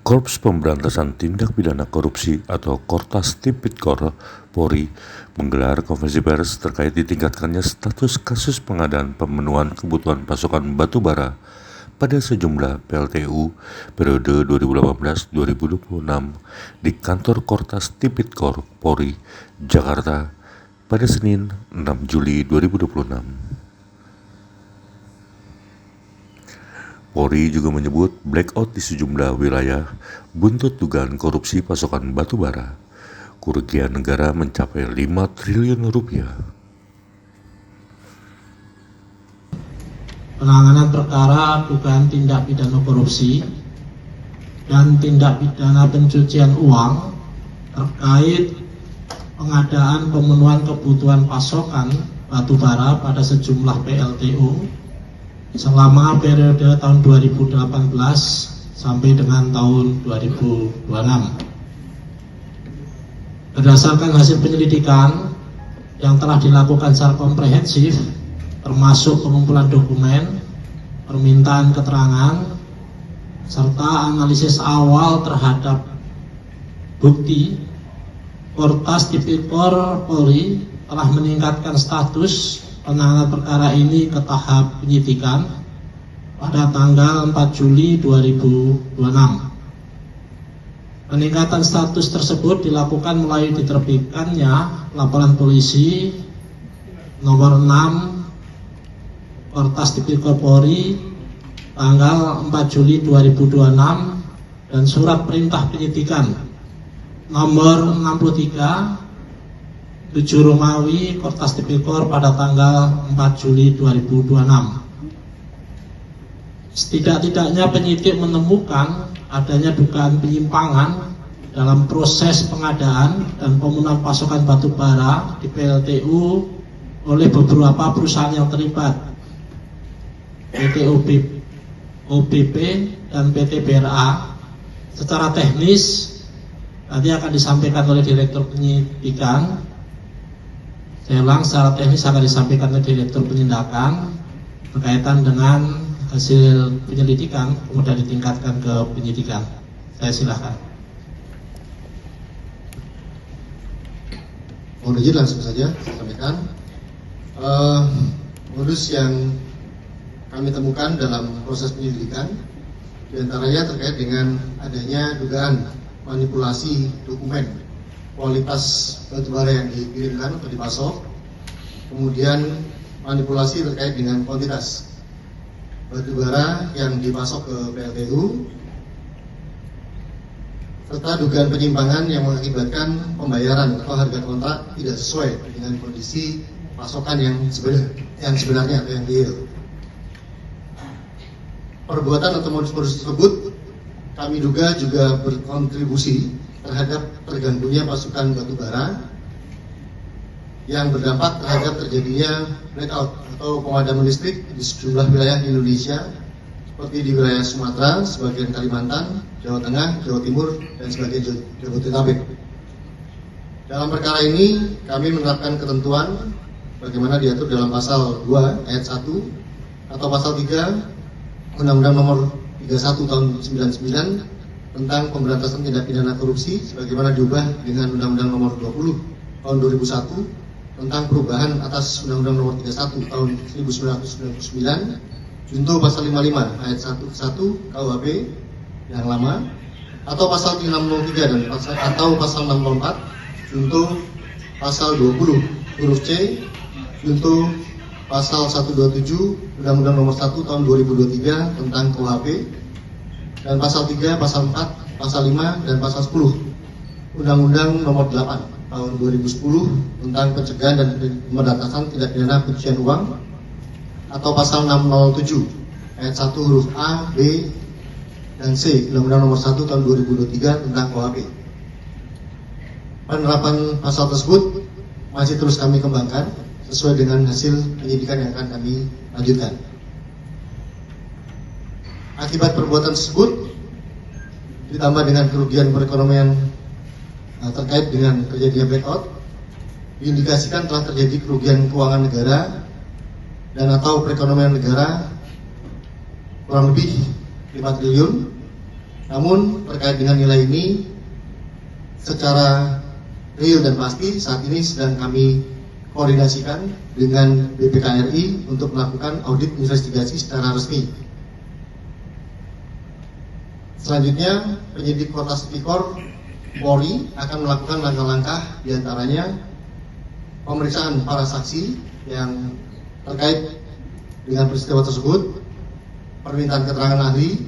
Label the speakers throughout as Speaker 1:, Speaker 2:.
Speaker 1: Korps Pemberantasan Tindak Pidana Korupsi atau Kortas Tipikor Polri menggelar konferensi pers terkait ditingkatkannya status kasus pengadaan pemenuhan kebutuhan pasokan batu bara pada sejumlah PLTU periode 2018-2026 di kantor Kortas Tipikor Polri, Jakarta pada Senin 6 Juli 2026. Polri juga menyebut blackout di sejumlah wilayah buntut dugaan korupsi pasokan batu bara. Kerugian negara mencapai 5 triliun rupiah.
Speaker 2: Penanganan perkara dugaan tindak pidana korupsi dan tindak pidana pencucian uang terkait pengadaan pemenuhan kebutuhan pasokan batu bara pada sejumlah PLTU selama periode tahun 2018 sampai dengan tahun 2026. Berdasarkan hasil penyelidikan yang telah dilakukan secara komprehensif, termasuk pengumpulan dokumen, permintaan keterangan, serta analisis awal terhadap bukti, Kortas Tipikor Polri telah meningkatkan status penanganan perkara ini ke tahap penyidikan pada tanggal 4 Juli 2026. Peningkatan status tersebut dilakukan melalui diterbitkannya laporan polisi nomor 6 Kortas Tipikor Polri tanggal 4 Juli 2026 dan surat perintah penyidikan nomor 63 7 Romawi Kortas Tipikor pada tanggal 4 Juli 2026. Setidak-tidaknya penyidik menemukan adanya dugaan penyimpangan dalam proses pengadaan dan pemenuhan pasokan batu bara di PLTU oleh beberapa perusahaan yang terlibat, PT OBP dan PT BRA. Secara teknis nanti akan disampaikan oleh Direktur Penyidikan. Saya ulang, secara teknis akan disampaikan oleh Direktur Penindakan berkaitan dengan hasil penyelidikan, kemudian ditingkatkan ke penyidikan. Saya silakan.
Speaker 3: Mohon izin langsung saja saya sampaikan. Modus yang kami temukan dalam proses penyelidikan diantaranya terkait dengan adanya dugaan manipulasi dokumen kualitas batubara yang dikirimkan atau dipasok, kemudian manipulasi terkait dengan kuantitas batubara yang dipasok ke PLTU, serta dugaan penyimpangan yang mengakibatkan pembayaran atau harga kontrak tidak sesuai dengan kondisi pasokan yang sebenarnya atau yang real. Perbuatan atau modus-modus tersebut kami duga juga berkontribusi terhadap terganggunya pasokan batu bara yang berdampak terhadap terjadinya blackout atau pemadaman listrik di sejumlah wilayah di Indonesia seperti di wilayah Sumatera, sebagian Kalimantan, Jawa Tengah, Jawa Timur, dan sebagian Jabodetabek. Dalam perkara ini kami menerapkan ketentuan bagaimana diatur dalam pasal 2 ayat 1 atau pasal 3 Undang-Undang Nomor 31 tahun 99 tentang pemberantasan tindak pidana korupsi sebagaimana diubah dengan Undang-Undang Nomor 20 tahun 2001 tentang perubahan atas Undang-Undang Nomor 31 tahun 1999 junto pasal 55 ayat 1 ke 1 KUHP yang lama atau pasal 603 dan pasal 604 junto pasal 20 huruf C junto pasal 127 Undang-Undang Nomor 1 tahun 2023 tentang KUHP dan pasal 3, pasal 4, pasal 5, dan pasal 10 Undang-Undang Nomor 8 tahun 2010 tentang pencegahan dan pemberantasan tindak pidana pencucian uang atau pasal 607 ayat 1 huruf A, B, dan C Undang-Undang Nomor 1 tahun 2023 tentang KUHP. Penerapan pasal tersebut masih terus kami kembangkan sesuai dengan hasil penyidikan yang akan kami lanjutkan. Akibat perbuatan tersebut ditambah dengan kerugian perekonomian terkait dengan terjadinya blackout, diindikasikan telah terjadi kerugian keuangan negara dan atau perekonomian negara kurang lebih 5 triliun Namun terkait dengan nilai ini secara real dan pasti saat ini sedang kami koordinasikan dengan BPKRI untuk melakukan audit investigasi secara resmi. Selanjutnya, penyidik Kortas Tipikor Polri akan melakukan langkah-langkah diantaranya pemeriksaan para saksi yang terkait dengan peristiwa tersebut, permintaan keterangan ahli,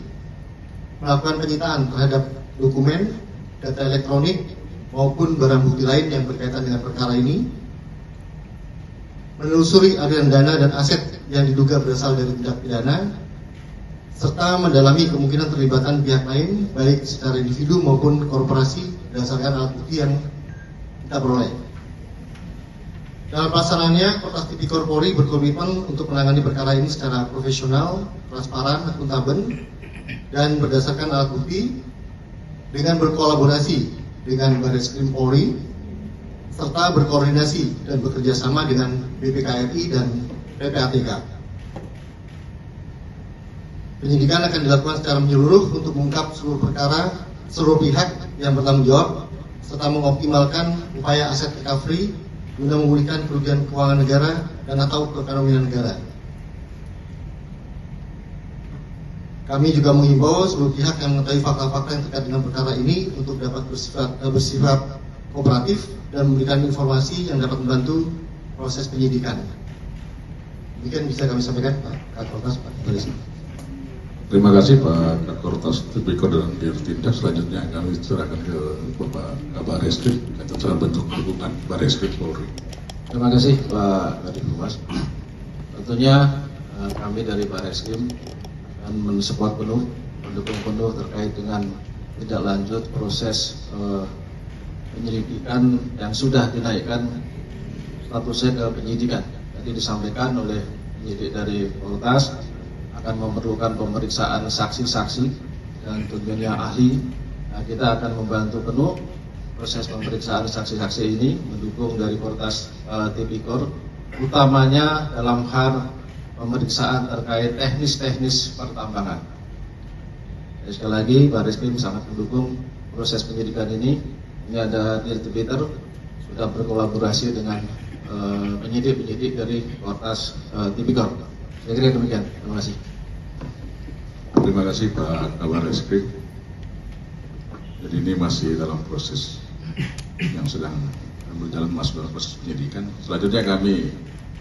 Speaker 3: melakukan penyitaan terhadap dokumen, data elektronik, maupun barang bukti lain yang berkaitan dengan perkara ini, menelusuri aliran dana dan aset yang diduga berasal dari tindak pidana, serta mendalami kemungkinan terlibatan pihak lain, baik secara individu maupun korporasi, berdasarkan alat bukti yang kita peroleh. Dalam pelaksanaannya, Kortas Tipikor Polri berkomitmen untuk menangani perkara ini secara profesional, transparan, akuntabel, dan berdasarkan alat bukti dengan berkolaborasi dengan Barreskrim Polri, serta berkoordinasi dan bekerja sama dengan BPKRI dan PPATK. Penyidikan akan dilakukan secara menyeluruh untuk mengungkap seluruh perkara, seluruh pihak yang bertanggung jawab, serta mengoptimalkan upaya aset recovery guna memulihkan kerugian keuangan negara dan atau perekonomian negara. Kami juga mengimbau seluruh pihak yang mengetahui fakta-fakta yang terkait dengan perkara ini untuk dapat bersifat kooperatif dan memberikan informasi yang dapat membantu proses penyidikan. Demikian bisa kami sampaikan Pak Kortas, Pak Polisi.
Speaker 4: Terima kasih Pak Kortas Tipikor dan Dirtindak. Selanjutnya kami serahkan ke Bapak Kabar Eskrim dalam bentuk dukungan Barreskrim Polri.
Speaker 5: Terima kasih Pak Kadif Humas. Tentunya kami dari Barreskrim akan mensupport penuh, mendukung penuh terkait dengan tindak lanjut proses penyelidikan yang sudah dinaikkan statusnya ke penyidikan. Tadi disampaikan oleh penyidik dari Polres akan memerlukan pemeriksaan saksi-saksi dan tentunya ahli. Nah, kita akan membantu penuh proses pemeriksaan saksi-saksi ini, mendukung dari Kortas Tipikor, utamanya dalam hal pemeriksaan terkait teknis-teknis pertambangan. Jadi, sekali lagi, Barreskrim sangat mendukung proses penyidikan ini. Ini ada Dirtipiter sudah berkolaborasi dengan penyidik-penyidik dari Kortas Tipikor. Saya kira demikian. Terima kasih.
Speaker 4: Terima kasih Pak Kabar Eskrim. Jadi ini masih dalam proses yang sedang berjalan, masuk dalam proses penyidikan. Selanjutnya kami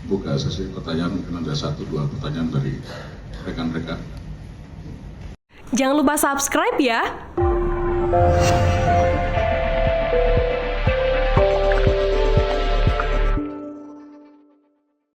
Speaker 4: buka sesi pertanyaan, mungkin ada 1-2 pertanyaan dari rekan-rekan.
Speaker 6: Jangan lupa subscribe ya.